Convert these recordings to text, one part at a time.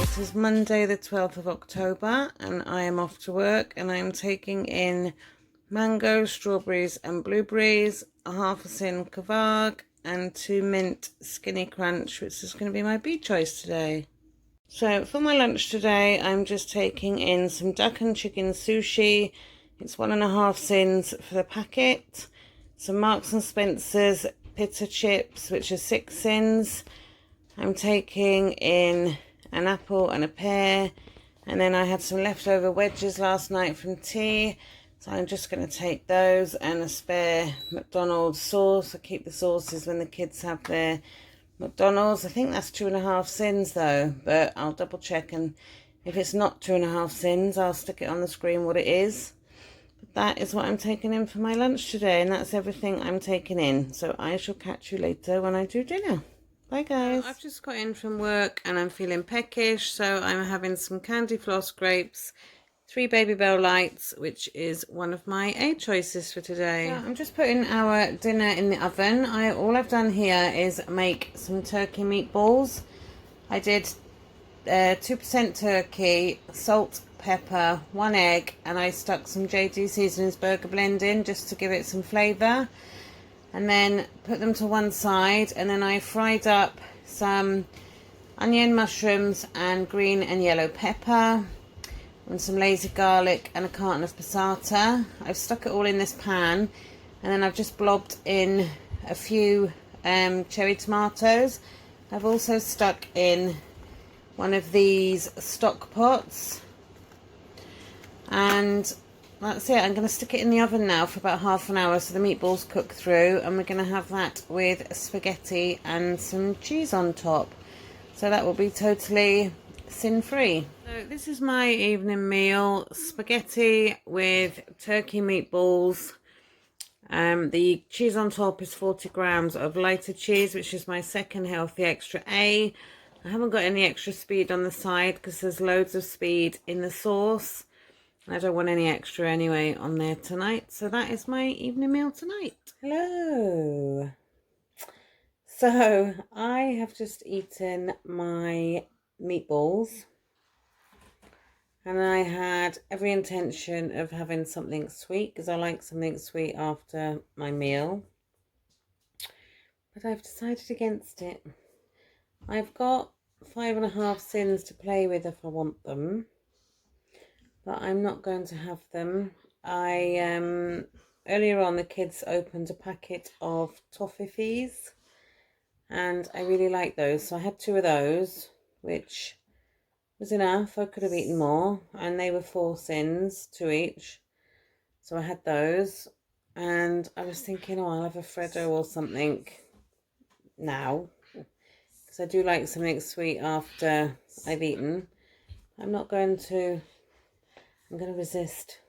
It is Monday the 12th of October and I am off to work, and I am taking in mango, strawberries and blueberries, a half a sin kvarg and 2 mint skinny crunch, which is going to be my bee choice today. So for my lunch today, I'm just taking in some duck and chicken sushi. It's 1.5 sins for the packet. Some Marks and Spencer's pita chips, which are 6 sins. I'm taking in an apple and a pear, and then I had some leftover wedges last night from tea, so I'm just going to take those and a spare McDonald's sauce. I keep the sauces when the kids have their McDonald's. I think that's 2.5 sins though, but I'll double check, and if it's not 2.5 sins, I'll stick it on the screen what it is. But that is what I'm taking in for my lunch today, and that's everything I'm taking in. So I shall catch you later when I do dinner. Bye guys. I've just got in from work and I'm feeling peckish, so I'm having some candy floss grapes, 3 Baby Bell Lights, which is one of my A choices for today. So I'm just putting our dinner in the oven. All I've done here is make some turkey meatballs. I did 2% turkey, salt, pepper, 1 egg, and I stuck some JD Seasonings burger blend in just to give it some flavour. And then put them to one side, and then I fried up some onion, mushrooms and green and yellow pepper and some lazy garlic and a carton of passata. I've stuck it all in this pan, and then I've just blobbed in a few cherry tomatoes. I've also stuck in one of these stock pots, and that's it. I'm going to stick it in the oven now for about half an hour so the meatballs cook through, and we're going to have that with spaghetti and some cheese on top. So that will be totally sin-free. So this is my evening meal: spaghetti with turkey meatballs. The cheese on top is 40 grams of lighter cheese, which is my second healthy extra A. I haven't got any extra speed on the side because there's loads of speed in the sauce. I don't want any extra anyway on there tonight. So that is my evening meal tonight. Hello. So I have just eaten my meatballs, and I had every intention of having something sweet because I like something sweet after my meal. But I've decided against it. I've got 5.5 sins to play with if I want them, but I'm not going to have them. Earlier on, the kids opened a packet of toffees, and I really like those, so I had 2 of those, which was enough. I could have eaten more, and they were 4 sins, 2 each, so I had those. And I was thinking, oh, I'll have a Freddo or something now, because I do like something sweet after I've eaten. I'm going to resist.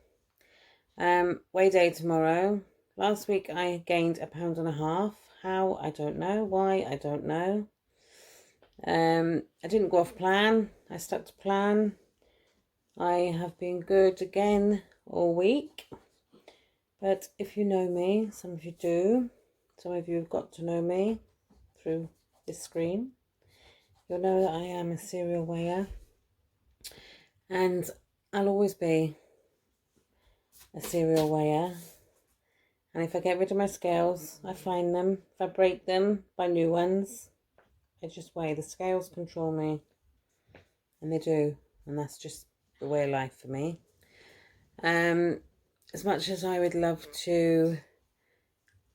Weigh day tomorrow. Last week I gained 1.5 pounds. How? I don't know. Why? I don't know. I didn't go off plan. I stuck to plan. I have been good again all week. But if you know me, some of you do, some of you have got to know me through this screen, you'll know that I am a serial weigher, and I'll always be a serial weigher. And if I get rid of my scales, I find them. If I break them, buy new ones. I just weigh. The scales control me, and they do, and that's just the way of life for me. As much as I would love to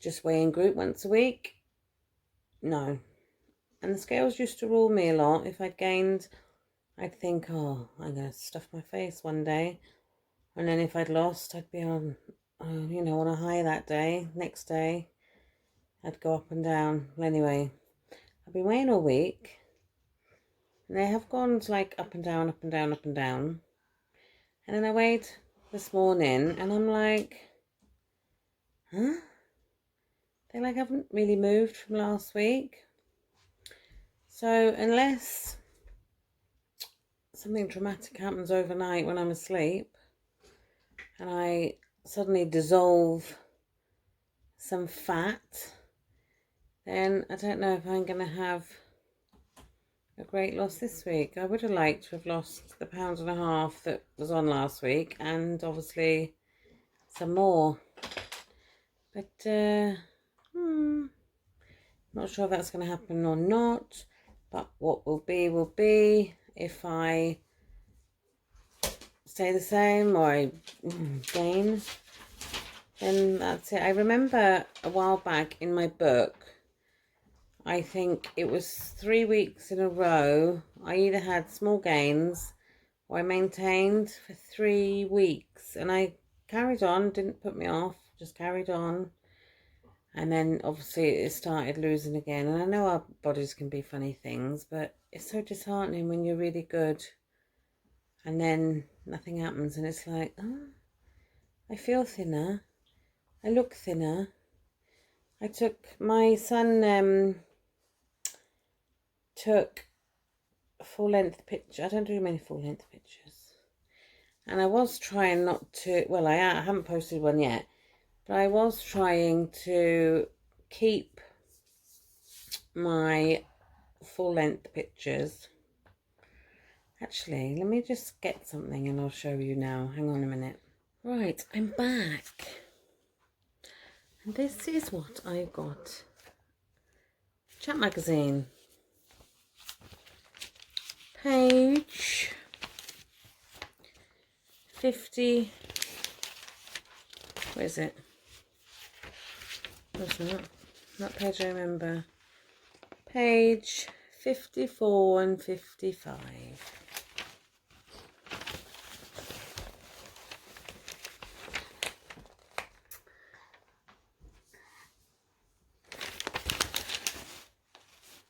just weigh in group once a week, no. And the scales used to rule me a lot. If I'd gained, I'd think, oh, I'm going to stuff my face one day. And then if I'd lost, I'd be on a high that day. Next day, I'd go up and down. Well, anyway, I've been weighing all week, and they have gone like up and down, up and down, up and down. And then I weighed this morning, and I'm like, huh? They haven't really moved from last week. So unless something dramatic happens overnight when I'm asleep, and I suddenly dissolve some fat, then I don't know if I'm going to have a great loss this week. I would have liked to have lost the 1.5 pounds that was on last week, and obviously some more. But not sure if that's going to happen or not. But what will be if I stay the same or I gain, then that's it. I remember a while back in my book, I think it was 3 weeks in a row, I either had small gains or I maintained for 3 weeks, and I carried on, didn't put me off, just carried on. And then obviously it started losing again. And I know our bodies can be funny things, but it's so disheartening when you're really good and then nothing happens, and it's like, oh, I feel thinner, I look thinner. My son took a full-length picture. I don't do many full-length pictures. And I was trying not to, well, I haven't posted one yet, but I was trying to keep my full-length pictures. Actually, let me just get something and I'll show you now. Hang on a minute. Right, I'm back. And this is what I got. Chat magazine. Page 50. Where is it? What's that? That page I remember. Page 54 and 55.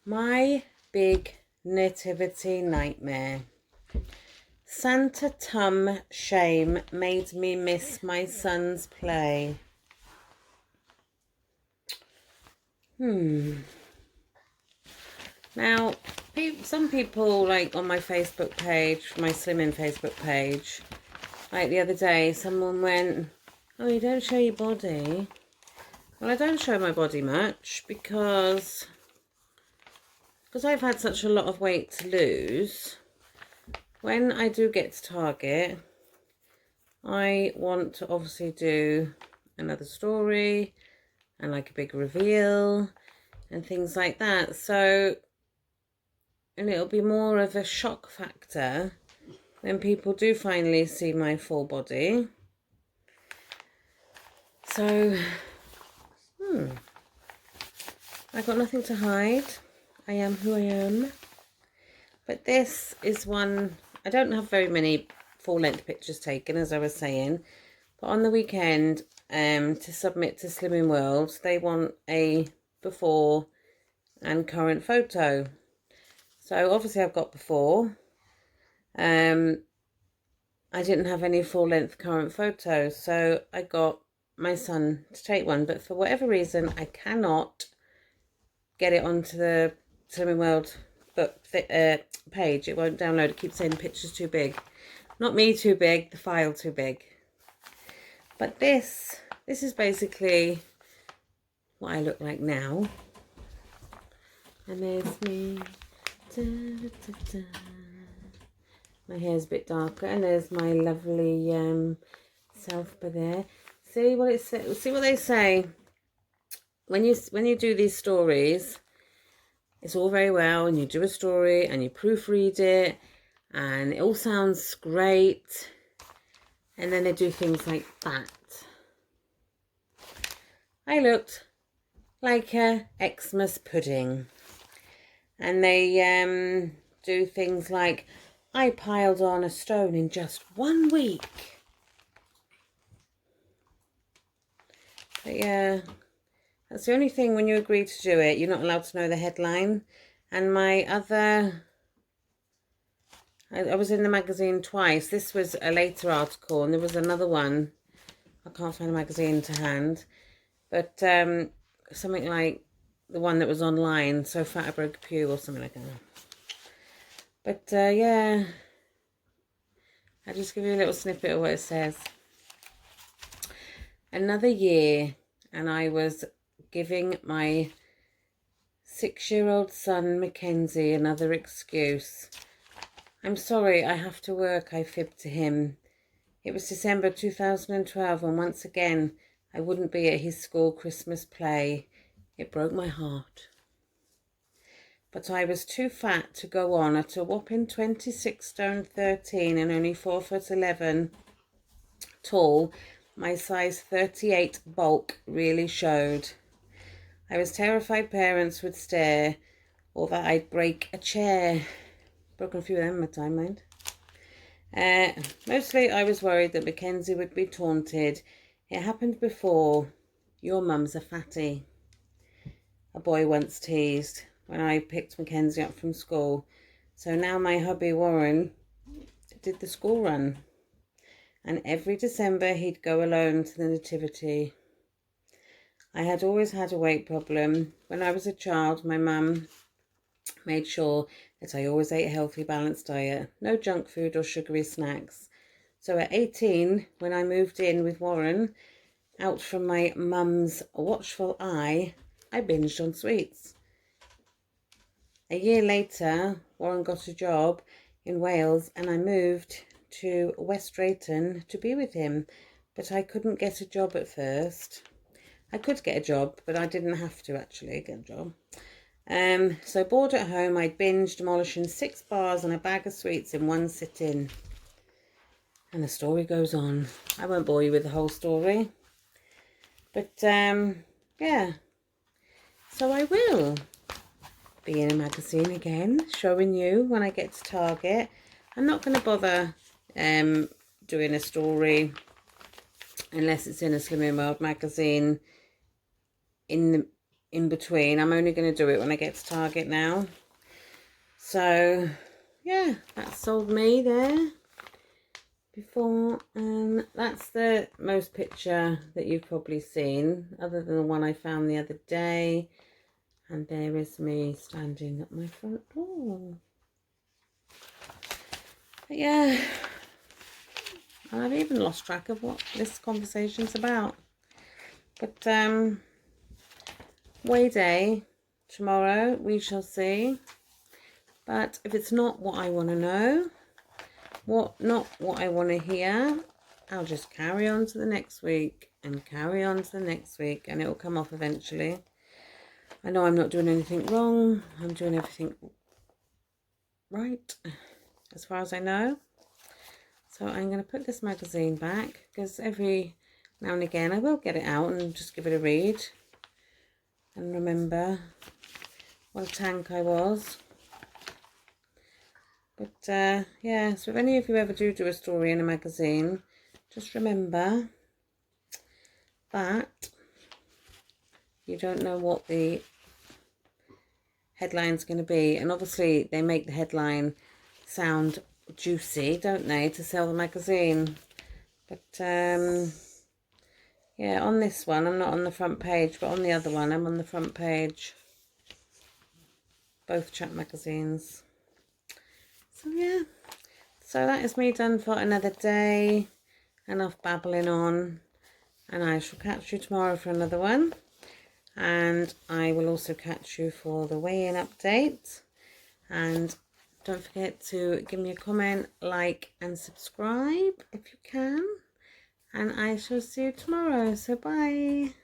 My big nativity nightmare. Santa tum shame made me miss my son's play. Now, some people, like on my Facebook page, my Slimming Facebook page, like the other day, someone went, oh, you don't show your body. Well, I don't show my body much because I've had such a lot of weight to lose. When I do get to Target, I want to obviously do another story and like a big reveal and things like that. So, and it'll be more of a shock factor when people do finally see my full body. So, I got nothing to hide. I am who I am. But this is one, I don't have very many full-length pictures taken, as I was saying. But on the weekend, to submit to Slimming World, they want a before and current photo. So obviously I've got before. I didn't have any full-length current photos, so I got my son to take one. But for whatever reason, I cannot get it onto the Slimming World book page. It won't download. It keeps saying the picture's too big. Not me too big, the file too big. But this is basically what I look like now. And there's me. Da, da, da. My hair's a bit darker, and there's my lovely self by there. See what it says. See what they say. When you do these stories, it's all very well, and you do a story and you proofread it, and it all sounds great. And then they do things like that. I looked like a Xmas pudding. And they do things like, I piled on a stone in just 1 week. But yeah, that's the only thing when you agree to do it. You're not allowed to know the headline. And my other, I was in the magazine twice. This was a later article, and there was another one. I can't find a magazine to hand. But something like the one that was online, So Fat I Broke a Pew or something like that. But yeah, I'll just give you a little snippet of what it says. Another year, and I was giving my 6-year-old son Mackenzie another excuse. I'm sorry, I have to work, I fibbed to him. It was December 2012, and once again I wouldn't be at his school Christmas play. It broke my heart. But I was too fat to go on at a whopping 26 stone 13 and only 4'11" tall. My size 38 bulk really showed. I was terrified parents would stare, or that I'd break a chair. Broken a few of them in my time, mind. Mostly I was worried that Mackenzie would be taunted. It happened before. Your mum's a fatty, a boy once teased when I picked Mackenzie up from school. So now my hubby Warren did the school run. And every December he'd go alone to the nativity. I had always had a weight problem. When I was a child, my mum made sure that I always ate a healthy, balanced diet. No junk food or sugary snacks. So at 18, when I moved in with Warren, out from my mum's watchful eye, I binged on sweets. A year later, Warren got a job in Wales and I moved to West Drayton to be with him. But I couldn't get a job at first. I could get a job, but I didn't have to actually get a job. So bored at home, I'd binge, demolishing 6 bars and a bag of sweets in one sitting. And the story goes on. I won't bore you with the whole story. But, yeah. So I will be in a magazine again, showing you when I get to Target. I'm not going to bother doing a story unless it's in a Slimming World magazine in between. I'm only going to do it when I get to Target now. So yeah, that sold me there before, and that's the most picture that you've probably seen, other than the one I found the other day. And there is me standing at my front door. But yeah, I've even lost track of what this conversation's about. But weigh day tomorrow, we shall see. But if it's not what I want to know, not what I want to hear, I'll just carry on to the next week and carry on to the next week, and it will come off eventually. I know I'm not doing anything wrong. I'm doing everything right, as far as I know. So I'm going to put this magazine back, because every now and again I will get it out and just give it a read and remember what a tank I was. But yeah, so if any of you ever do a story in a magazine, just remember that you don't know what the headline's going to be. And obviously they make the headline sound juicy, don't they, to sell the magazine. But yeah, on this one I'm not on the front page, but on the other one I'm on the front page. Both chat magazines. So yeah, so that is me done for another day. Enough babbling on, and I shall catch you tomorrow for another one. And I will also catch you for the weigh-in update. And don't forget to give me a comment, like and subscribe if you can. And I shall see you tomorrow. So bye.